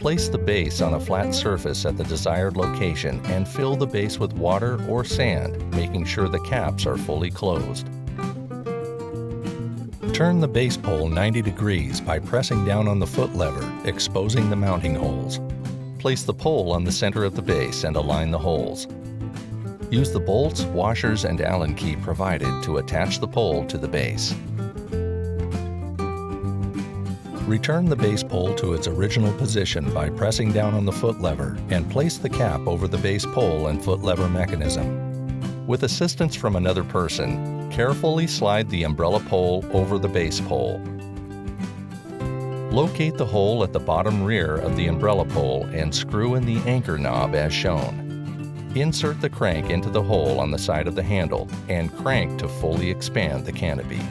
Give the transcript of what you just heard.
Place the base on a flat surface at the desired location and fill the base with water or sand, making sure the caps are fully closed. Turn the base pole 90 degrees by pressing down on the foot lever, exposing the mounting holes. Place the pole on the center of the base and align the holes. Use the bolts, washers, and Allen key provided to attach the pole to the base. Return the base pole to its original position by pressing down on the foot lever and place the cap over the base pole and foot lever mechanism. With assistance from another person, carefully slide the umbrella pole over the base pole. Locate the hole at the bottom rear of the umbrella pole and screw in the anchor knob as shown. Insert the crank into the hole on the side of the handle and crank to fully expand the canopy.